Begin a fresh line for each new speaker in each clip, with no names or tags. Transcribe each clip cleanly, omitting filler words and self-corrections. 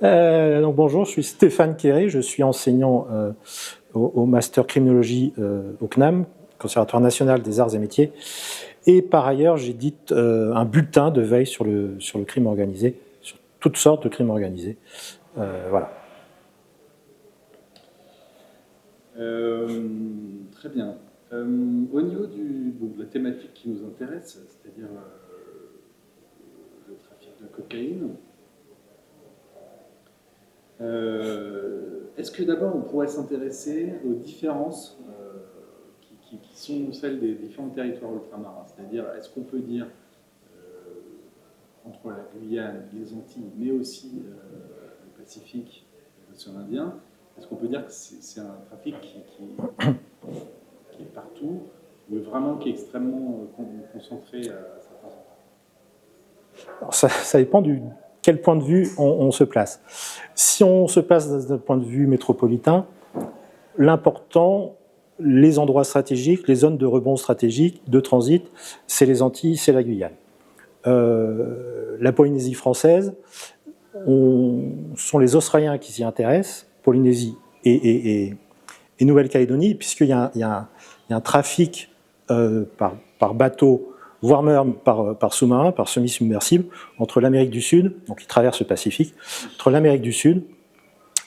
Donc bonjour, je suis Stéphane Quéré, je suis enseignant au Master Criminologie au CNAM, Conservatoire national des arts et métiers, et par ailleurs j'édite un bulletin de veille sur le crime organisé, sur toutes sortes de crimes organisés. Voilà.
Très bien. Au niveau de la thématique qui nous intéresse, c'est-à-dire le trafic de cocaïne, est-ce que d'abord on pourrait s'intéresser aux différences qui sont celles des différents territoires ultramarins? C'est-à-dire, est-ce qu'on peut dire entre la Guyane, les Antilles, mais aussi le Pacifique, l'océan Indien, est-ce qu'on peut dire que c'est un trafic qui est partout, ou vraiment qui est extrêmement concentré à certains endroits?
Alors ça dépend du quel point de vue on se place. Si on se place d'un point de vue métropolitain, l'important, les endroits stratégiques, les zones de rebond stratégiques, de transit, c'est les Antilles, c'est la Guyane. La Polynésie française, sont les Australiens qui s'y intéressent, Polynésie et Nouvelle-Calédonie, puisqu'il y a un trafic par bateau, voire même par sous-marin, par semi-submersible, entre l'Amérique du Sud, donc qui traverse le Pacifique, entre l'Amérique du Sud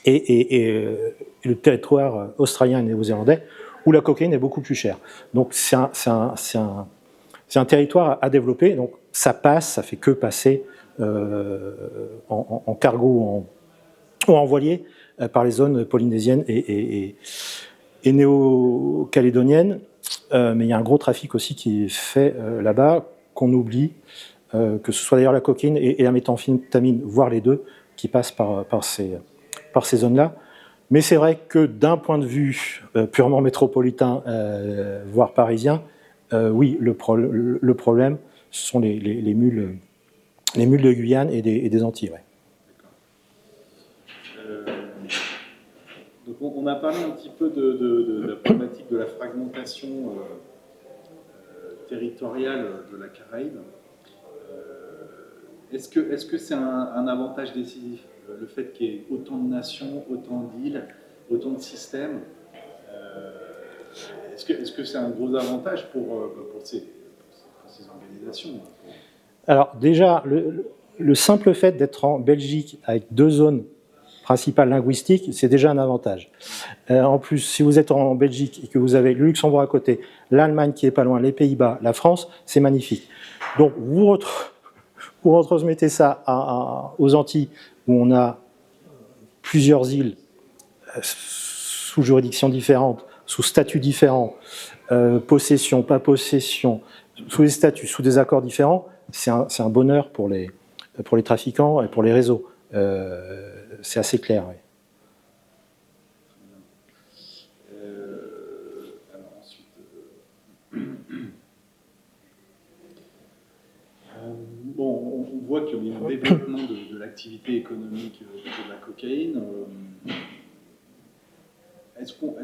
et le territoire australien et néo-zélandais, où la cocaïne est beaucoup plus chère. Donc c'est un territoire à développer, donc ça passe, ça fait que passer en cargo ou en voilier par les zones polynésiennes et néo-calédoniennes, mais il y a un gros trafic aussi qui est fait là-bas, qu'on oublie, que ce soit d'ailleurs la cocaïne et la méthamphétamine, voire les deux, qui passent par ces zones-là. Mais c'est vrai que d'un point de vue purement métropolitain, voire parisien, oui, le problème, ce sont les mules de Guyane et des Antilles. Ouais.
Donc on a parlé un petit peu de la problématique de la fragmentation territoriale de la Caraïbe. Est-ce que c'est un avantage décisif, le fait qu'il y ait autant de nations, autant d'îles, autant de systèmes? Est-ce que c'est un gros avantage pour ces organisations?
Alors déjà, le simple fait d'être en Belgique avec deux zones principales linguistiques, c'est déjà un avantage. En plus, si vous êtes en Belgique et que vous avez le Luxembourg à côté, l'Allemagne qui est pas loin, les Pays-Bas, la France, c'est magnifique. Donc vous retransmettez ça aux Antilles, où on a plusieurs îles sous juridictions différentes, sous statuts différents, possession, pas possession, sous des statuts, sous des accords différents, c'est un bonheur pour les trafiquants et pour les réseaux. C'est assez clair. Oui.
Alors ensuite, bon, on voit qu'il y a un développement de l'activité économique de la cocaïne. Est-ce qu'on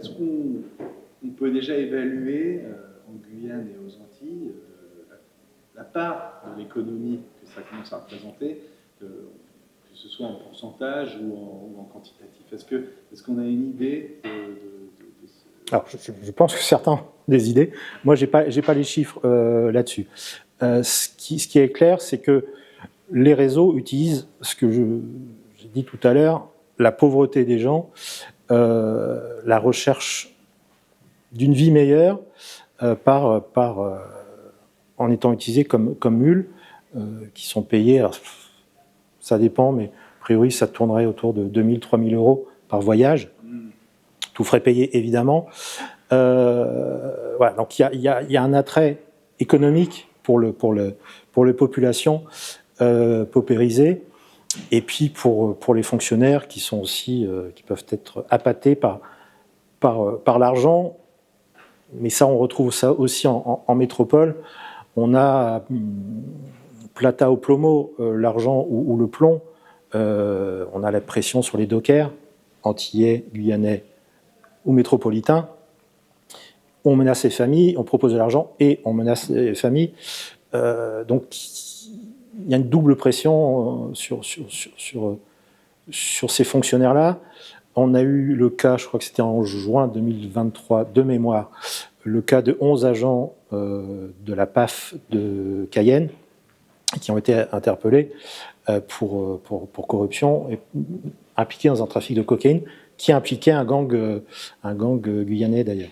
peut déjà évaluer en Guyane et aux Antilles la part de l'économie que ça commence à représenter, que ce soit en pourcentage ou en quantitatif? Est-ce qu'on a une idée de ce...
Alors, je pense que certains ont des idées. Moi, j'ai pas les chiffres là-dessus. Ce qui est clair, c'est que les réseaux utilisent ce que j'ai dit tout à l'heure, la pauvreté des gens, la recherche d'une vie meilleure en étant utilisés comme mules, qui sont payés, alors, ça dépend, mais a priori ça tournerait autour de 2 000 3 000 euros par voyage, tout frais payé évidemment. Voilà, donc il y a un attrait économique pour les populations paupérisées, et puis pour les fonctionnaires qui sont aussi qui peuvent être appâtés par l'argent. Mais ça, on retrouve ça aussi en métropole. On a plata au plomo, l'argent ou le plomb. On a la pression sur les dockers, antillais, guyanais ou métropolitains. On menace les familles, on propose de l'argent et on menace les familles. Donc, il y a une double pression sur sur ces fonctionnaires-là, on a eu le cas, je crois que c'était en juin 2023, de mémoire, le cas de 11 agents de la PAF de Cayenne qui ont été interpellés pour corruption et impliqués dans un trafic de cocaïne qui impliquait un gang guyanais d'ailleurs.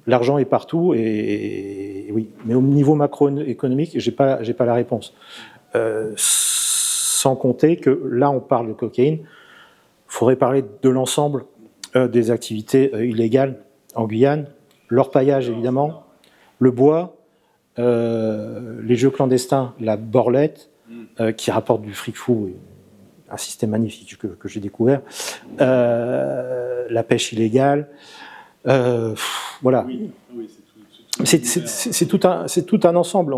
L'argent est partout et oui, mais au niveau macroéconomique, j'ai pas la réponse. Sans compter que là, on parle de cocaïne. Il faudrait parler de l'ensemble des activités illégales en Guyane, l'orpaillage évidemment, le bois, les jeux clandestins, la borlette, qui rapporte du fric fou, un système magnifique que j'ai découvert, la pêche illégale, voilà.
Oui,
C'est tout un ensemble.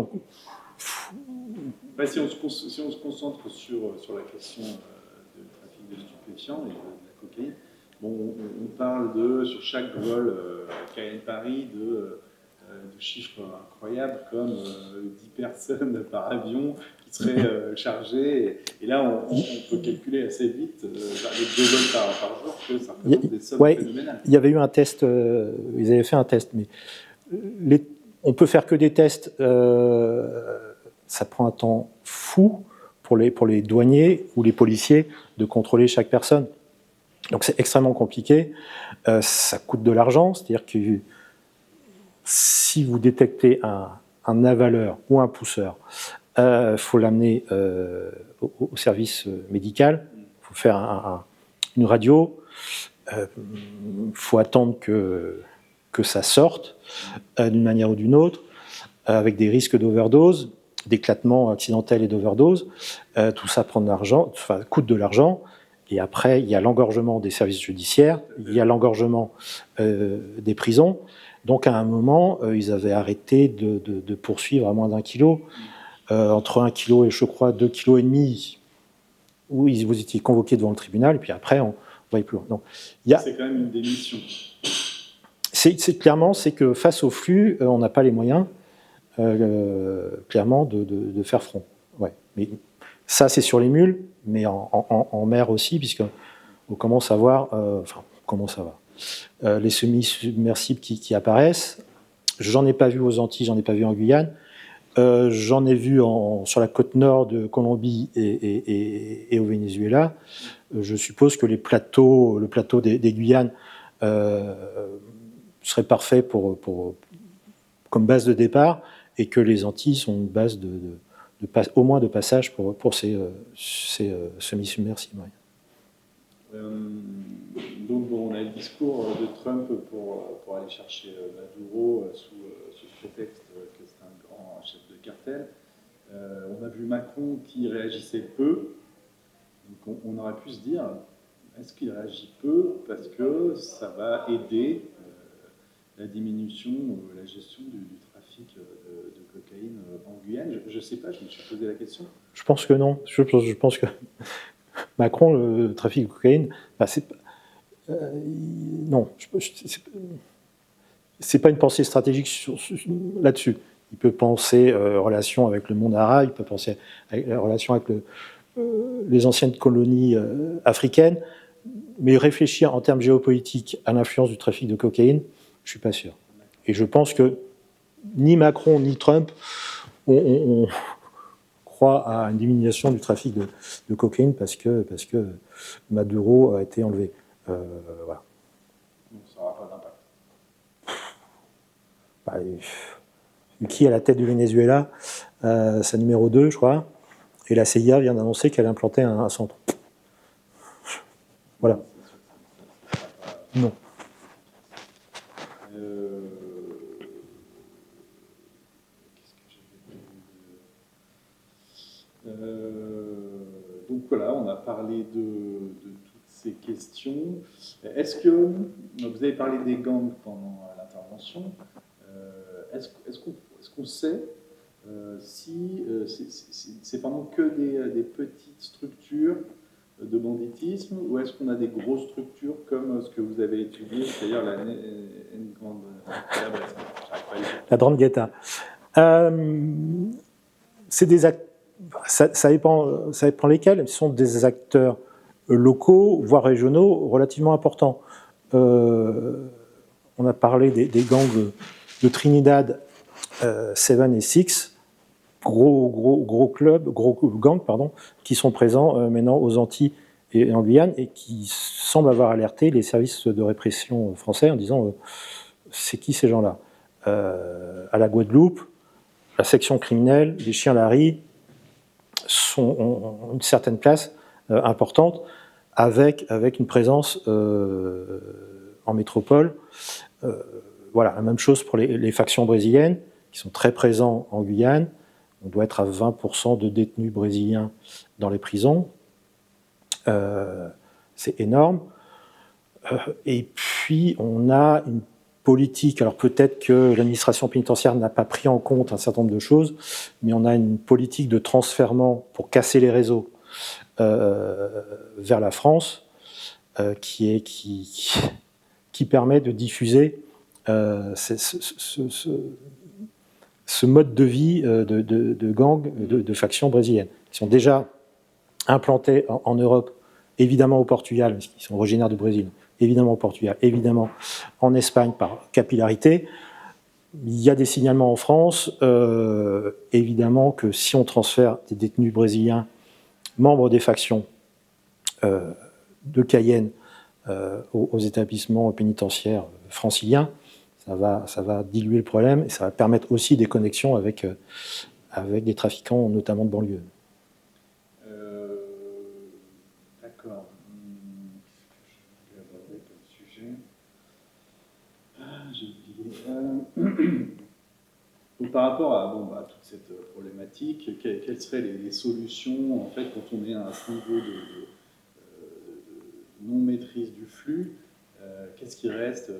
Si on se concentre sur la question du trafic de stupéfiants et de la cocaïne, bon, on parle sur chaque vol Cayenne-Paris de chiffres incroyables comme 10 personnes par avion qui seraient chargées. Et là, on peut calculer assez vite, avec 2 vols par jour, que ça représente des sommes phénoménales.
Il y avait eu un test, ils avaient fait un test, mais on peut faire que des tests. Ça prend un temps fou pour les douaniers ou les policiers de contrôler chaque personne. Donc c'est extrêmement compliqué. Ça coûte de l'argent, c'est-à-dire que si vous détectez un avaleur ou un pousseur, faut l'amener au service médical. Il faut faire une radio. Faut attendre que ça sorte d'une manière ou d'une autre, avec des risques d'overdose, d'éclatement accidentel et d'overdose. Tout ça prend de l'argent, coûte de l'argent. Et après, il y a l'engorgement des services judiciaires, il y a l'engorgement des prisons. Donc, à un moment, ils avaient arrêté de poursuivre à moins d'1 kilo, entre 1 kilo et, je crois, 2,5 kg, où vous étiez convoqué devant le tribunal, et puis après, on ne voyait plus loin. Donc,
c'est quand même une démission.
Clairement, c'est que face au flux, on n'a pas les moyens, clairement, de faire front. Ouais. Mais ça, c'est sur les mules, mais en mer aussi, puisqu'on commence à voir... les semi-submersibles qui apparaissent. J'en ai pas vu aux Antilles, j'en ai pas vu en Guyane. J'en ai vu sur la côte nord de Colombie et au Venezuela. Je suppose que le plateau des Guyanes serait parfait comme base de départ, et que les Antilles sont une base au moins de passage pour ces semi-submersibles.
Donc bon, on a le discours de Trump pour aller chercher Maduro sous prétexte que c'est un grand chef de cartel. On a vu Macron qui réagissait peu. Donc on aurait pu se dire, est-ce qu'il réagit peu parce que ça va aider la diminution, la gestion du trafic de cocaïne en Guyane? Je ne sais pas, je me suis posé la question.
Je pense que non. Je pense que Macron, le trafic de cocaïne, non, c'est pas une pensée stratégique là-dessus. Il peut penser relation avec le monde arabe, il peut penser relation avec les anciennes colonies africaines, mais réfléchir en termes géopolitiques à l'influence du trafic de cocaïne, je suis pas sûr. Et je pense que ni Macron ni Trump on croit à une diminution du trafic de cocaïne parce que Maduro a été enlevé. Voilà.
Donc ça n'aura pas d'impact.
Qui est à la tête du Venezuela, sa numéro 2, je crois, et la CIA vient d'annoncer qu'elle implantait un centre. Voilà. Non.
Donc voilà, on a parlé de toutes ces questions. Est-ce que vous avez parlé des gangs pendant l'intervention? Est-ce qu'on sait si c'est vraiment que des petites structures de banditisme, ou est-ce qu'on a des grosses structures comme ce que vous avez étudié, c'est-à-dire
la Ndrangheta? C'est des acteurs. Ça dépend lesquels. Ce sont des acteurs locaux, voire régionaux, relativement importants. On a parlé des gangs de Trinidad, Seven et Six, gros gangs, qui sont présents maintenant aux Antilles et en Guyane, et qui semblent avoir alerté les services de répression français en disant c'est qui ces gens-là? À la Guadeloupe, la section criminelle, les chiens Larry ont une certaine place importante, avec une présence en métropole. Voilà, la même chose pour les factions brésiliennes, qui sont très présents en Guyane. On doit être à 20% de détenus brésiliens dans les prisons. C'est énorme. Et puis, on a une politique, alors peut-être que l'administration pénitentiaire n'a pas pris en compte un certain nombre de choses, mais on a une politique de transfèrement pour casser les réseaux vers la France qui permet de diffuser ce mode de vie de gangs, de factions brésiliennes, qui sont déjà implantés en Europe, évidemment au Portugal, parce qu'ils sont originaires du Brésil, évidemment au Portugal, évidemment en Espagne par capillarité. Il y a des signalements en France, évidemment que si on transfère des détenus brésiliens, membres des factions de Cayenne, aux établissements pénitentiaires franciliens, ça va diluer le problème et ça va permettre aussi des connexions avec des trafiquants, notamment de banlieue.
D'accord. Je vais aborder comme sujet. J'ai oublié. Donc, par rapport à toute cette problématique, quelles seraient les solutions en fait, quand on est à ce niveau de non-maîtrise du flux? Qu'est-ce qui reste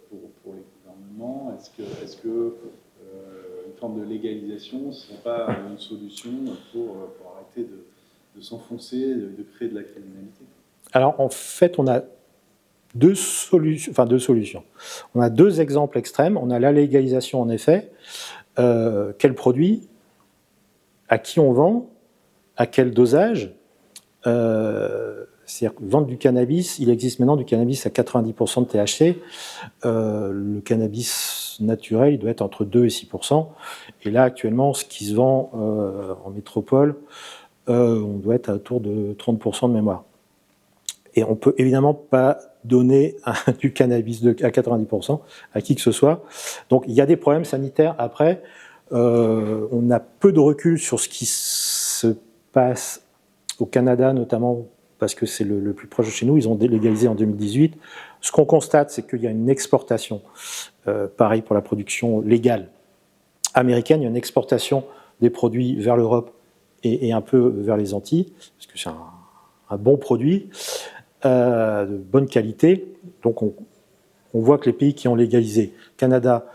pour les gouvernements? Est-ce que une forme de légalisation ne serait pas une solution pour arrêter de s'enfoncer, de créer de la criminalité?
Alors en fait, on a deux solutions. On a deux exemples extrêmes. On a la légalisation en effet. Quel produit? À qui on vend? À quel dosage? C'est-à-dire que vendre du cannabis, il existe maintenant du cannabis à 90% de THC. Le cannabis naturel, il doit être entre 2 et 6%. Et là, actuellement, ce qui se vend en métropole, on doit être autour de 30% de mémoire. Et on ne peut évidemment pas donner du cannabis à 90% à qui que ce soit. Donc, il y a des problèmes sanitaires. Après, on a peu de recul sur ce qui se passe au Canada, notamment parce que c'est le plus proche de chez nous. Ils ont légalisé en 2018. Ce qu'on constate, c'est qu'il y a une exportation, pareil pour la production légale américaine, il y a une exportation des produits vers l'Europe et un peu vers les Antilles, parce que c'est un bon produit, de bonne qualité. Donc on voit que les pays qui ont légalisé, Canada,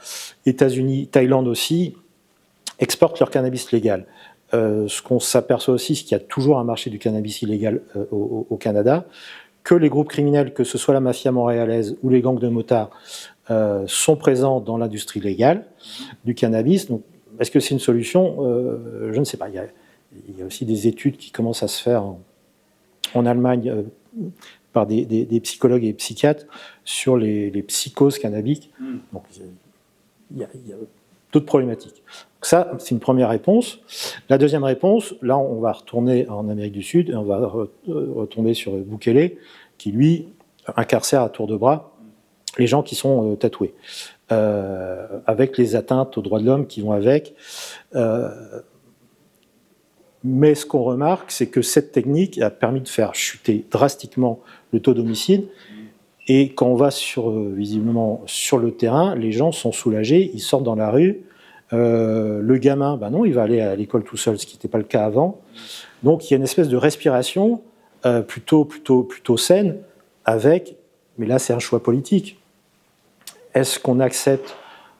États-Unis, Thaïlande aussi, exportent leur cannabis légal. Ce qu'on s'aperçoit aussi, c'est qu'il y a toujours un marché du cannabis illégal au Canada, que les groupes criminels, que ce soit la mafia montréalaise ou les gangs de motards, sont présents dans l'industrie légale du cannabis. Donc, est-ce que c'est une solution? Je ne sais pas. Il y a aussi des études qui commencent à se faire en Allemagne par des psychologues et psychiatres sur les psychoses cannabiques. Donc, il y a d'autres problématiques. Donc ça, c'est une première réponse. La deuxième réponse, là, on va retourner en Amérique du Sud et on va retomber sur Bukele, qui, lui, incarcère à tour de bras les gens qui sont tatoués, avec les atteintes aux droits de l'homme qui vont avec. Mais ce qu'on remarque, c'est que cette technique a permis de faire chuter drastiquement le taux d'homicide. Et quand on va visiblement sur le terrain, les gens sont soulagés, ils sortent dans la rue. Le gamin, ben non, il va aller à l'école tout seul, ce qui n'était pas le cas avant. Donc il y a une espèce de respiration plutôt saine avec, mais là c'est un choix politique. Est-ce qu'on accepte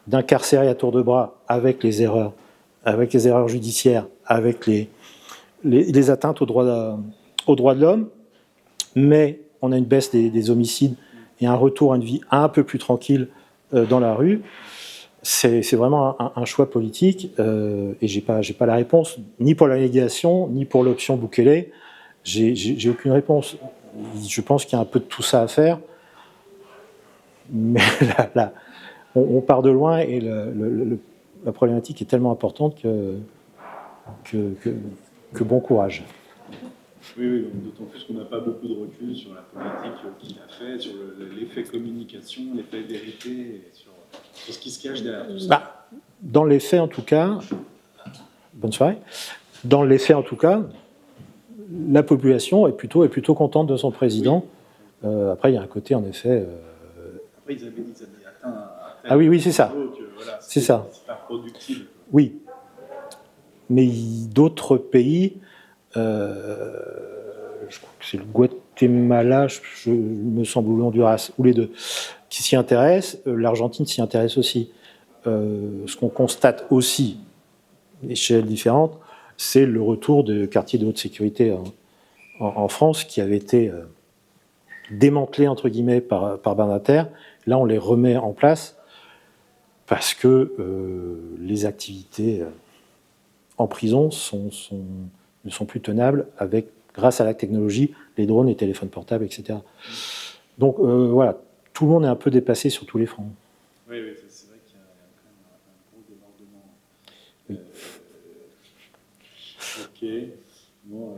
d'incarcérer à tour de bras avec les erreurs judiciaires, avec les atteintes aux droits de l'homme, mais on a une baisse des homicides et un retour à une vie un peu plus tranquille dans la rue? C'est vraiment un choix politique et j'ai pas la réponse, ni pour la légalisation, ni pour l'option Bukele. J'ai aucune réponse. je pense qu'il y a un peu de tout ça à faire, mais là, on part de loin et la problématique est tellement importante que bon courage.
Oui, d'autant plus qu'on n'a pas beaucoup de recul sur la politique qu'il a fait, sur l'effet communication, l'effet vérité, et sur ce qui se cache derrière tout ça.
Dans les faits, en tout cas, bonne soirée. Dans les faits, en tout cas, la population est plutôt contente de son président. Oui. Après, il y a un côté, en effet.
Après, ils avaient atteint un
tel oui, c'est ça.
Voilà,
c'est ça.
C'est pas productible.
Oui. Mais d'autres pays, je crois que c'est le Guatemala, je me semble, ou l'Honduras, ou les deux, qui s'y intéressent. L'Argentine s'y intéresse aussi. Ce qu'on constate aussi, échelles différentes, c'est le retour de quartiers de haute sécurité en France qui avaient été démantelés, entre guillemets, par Bernataire. Là, on les remet en place parce que les activités en prison ne sont plus tenables grâce à la technologie, les drones, les téléphones portables, etc. Donc voilà, tout le monde est un peu dépassé sur tous les fronts.
Oui, c'est vrai qu'il y a quand même un gros débordement. Ok. Bon,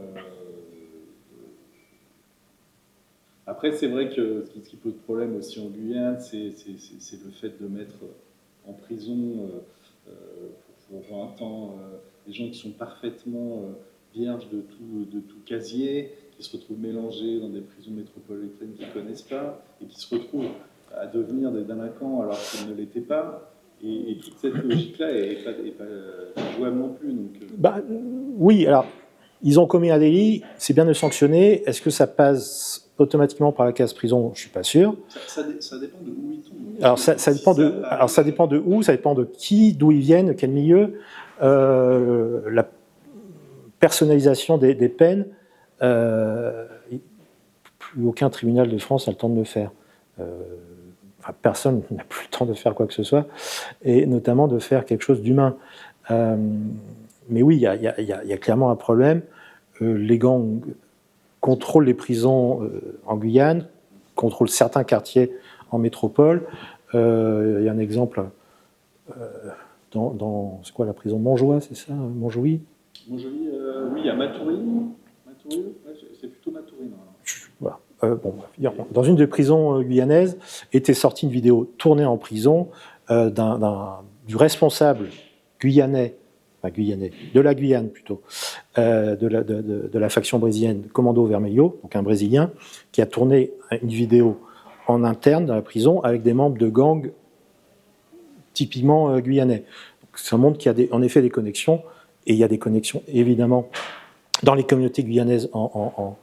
après, c'est vrai que ce qui pose problème aussi en Guyane, c'est le fait de mettre en prison pour 20 ans des gens qui sont parfaitement vierges de tout casier, qui se retrouvent mélangés dans des prisons métropolitaines qu'ils ne connaissent pas, et qui se retrouvent à devenir des délinquants alors qu'ils ne l'étaient pas. Et toute cette logique-là n'est pas jouable non plus. Donc,
oui, alors, ils ont commis un délit, c'est bien de sanctionner. Est-ce que ça passe automatiquement par la case prison? Je ne suis pas sûr.
Ça dépend de où ils tombent.
Alors, ça dépend de où, ça dépend de qui, d'où ils viennent, de quel milieu. La personnalisation des peines, plus aucun tribunal de France n'a le temps de le faire. Personne n'a plus le temps de faire quoi que ce soit, et notamment de faire quelque chose d'humain. Mais oui, il y a clairement un problème. Les gangs contrôlent les prisons en Guyane, contrôlent certains quartiers en métropole. Il y a un exemple c'est quoi la prison Montjoie, c'est ça, Montjoie?
Oui, à Matoury. C'est plutôt Matoury.
Voilà. Dans une des prisons guyanaises était sortie une vidéo tournée en prison du responsable guyanais, de la Guyane plutôt, de la faction brésilienne Commando Vermelho, donc un Brésilien, qui a tourné une vidéo en interne dans la prison avec des membres de gangs typiquement guyanais. Donc, ça montre qu'il y a en effet des connexions, et il y a des connexions évidemment dans les communautés guyanaises en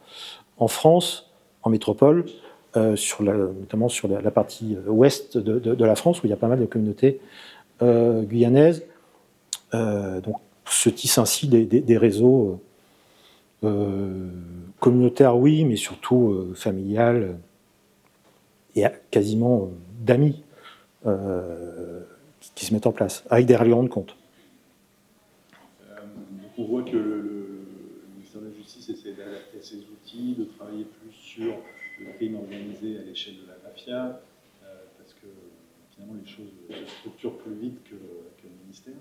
France, en métropole, notamment sur la partie ouest de la France, où il y a pas mal de communautés guyanaises. Donc, se tissent ainsi des réseaux communautaires, oui, mais surtout familiales et quasiment d'amis qui se mettent en place, avec des règlements de compte.
Donc on voit que le ministère de la Justice essaie d'adapter ses outils, de travailler plus sur le crime organisé à l'échelle de la mafia, parce que finalement les choses se structurent plus vite que le ministère.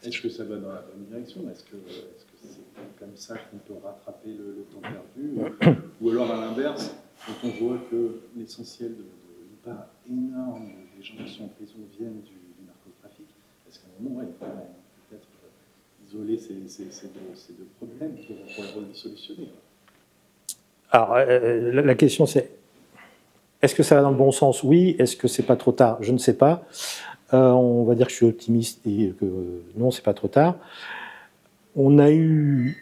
Est-ce que ça va dans la bonne direction? Est-ce que c'est comme ça qu'on peut rattraper le temps perdu? Ou alors à l'inverse, quand on voit que l'essentiel d'une part énorme des gens qui sont en prison viennent du narcotrafic, est-ce qu'à un moment, il faut peut-être isoler ces deux problèmes pour les solutionner?
Alors, la question c'est, est-ce que ça va dans le bon sens? Oui. Est-ce que c'est pas trop tard? Je ne sais pas. On va dire que je suis optimiste et que non, c'est pas trop tard. On a eu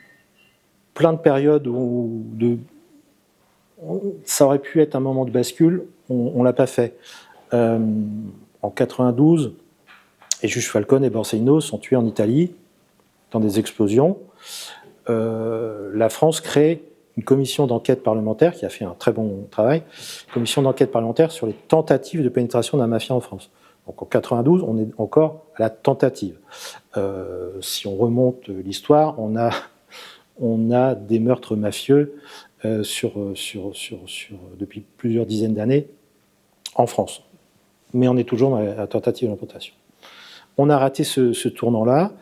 plein de périodes où ça aurait pu être un moment de bascule, on l'a pas fait. En 92, les juges Falcone et Borsellino sont tués en Italie dans des explosions. La France crée une commission d'enquête parlementaire qui a fait un très bon travail, commission d'enquête parlementaire sur les tentatives de pénétration de la mafia en France. Donc en 92, on est encore à la tentative. Si on remonte l'histoire, on a des meurtres mafieux depuis plusieurs dizaines d'années en France. Mais on est toujours dans la tentative d'implantation. On a raté ce tournant-là.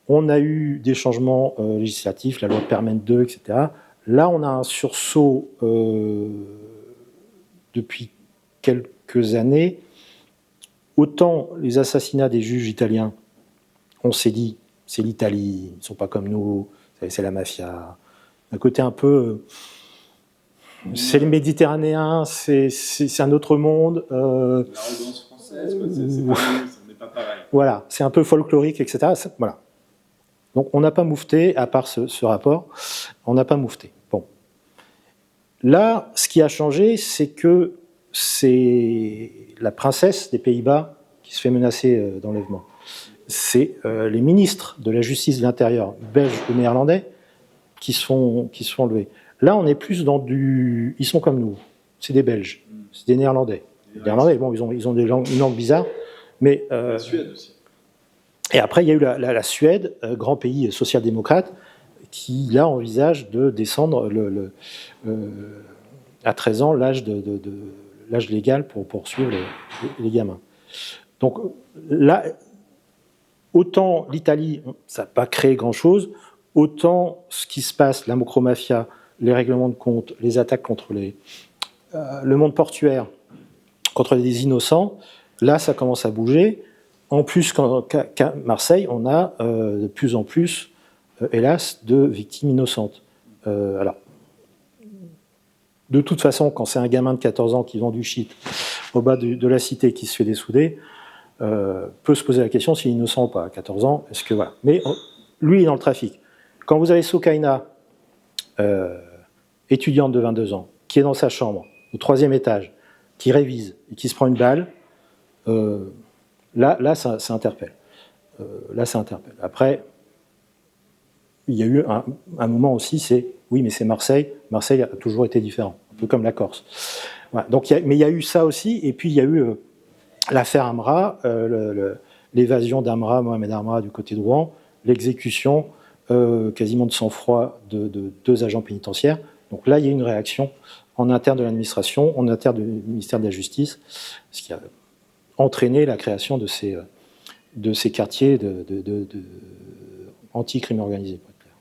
On a eu des changements législatifs, la loi Permen 2, etc. Là, on a un sursaut depuis quelques années. Autant les assassinats des juges italiens, on s'est dit, c'est l'Italie, ils ne sont pas comme nous, c'est la mafia. Un côté un peu... c'est les Méditerranéens, c'est un autre monde.
L'arrogance française, quoi, c'est pas nous, on n'est pas pareil.
Voilà, c'est un peu folklorique, etc. Voilà. Donc on n'a pas moufté, à part ce rapport, on n'a pas moufté. Bon. Là, ce qui a changé, c'est que c'est la princesse des Pays-Bas qui se fait menacer d'enlèvement. C'est les ministres de la justice de l'intérieur, belges ou néerlandais, qui se font enlever. Là, on est plus dans du... Ils sont comme nous, c'est des Belges, c'est des Néerlandais. Les Néerlandais, bon, ils ont une langue bizarre, mais...
La Suède aussi.
Et après, il y a eu la Suède, grand pays social-démocrate, qui, là, envisage de descendre à 13 ans l'âge légal pour poursuivre les gamins. Donc là, autant l'Italie, ça n'a pas créé grand-chose, autant ce qui se passe, la macromafia, les règlements de compte, les attaques contre le monde portuaire, contre des innocents, là, ça commence à bouger. En plus, qu'à Marseille, on a de plus en plus, hélas, de victimes innocentes. Alors, de toute façon, quand c'est un gamin de 14 ans qui vend du shit au bas de la cité qui se fait dessouder, peut se poser la question s'il est innocent ou pas. À 14 ans, est-ce que voilà. Mais lui, il est dans le trafic. Quand vous avez Sokaina, étudiante de 22 ans, qui est dans sa chambre, au 3e étage, qui révise et qui se prend une balle, là, ça interpelle. Là, ça interpelle. Après, il y a eu un moment aussi, c'est oui, mais c'est Marseille. Marseille a toujours été différent, un peu comme la Corse. Voilà. Donc, mais il y a eu ça aussi, et puis il y a eu l'affaire Amra, l'évasion d'Amra, Mohamed Amra du côté de Rouen, l'exécution quasiment de sang-froid de 2 agents pénitentiaires. Donc là, il y a eu une réaction en interne de l'administration, en interne du ministère de la Justice, ce qui a entraîné la création de ces quartiers anti-crime organisé, pour être clair.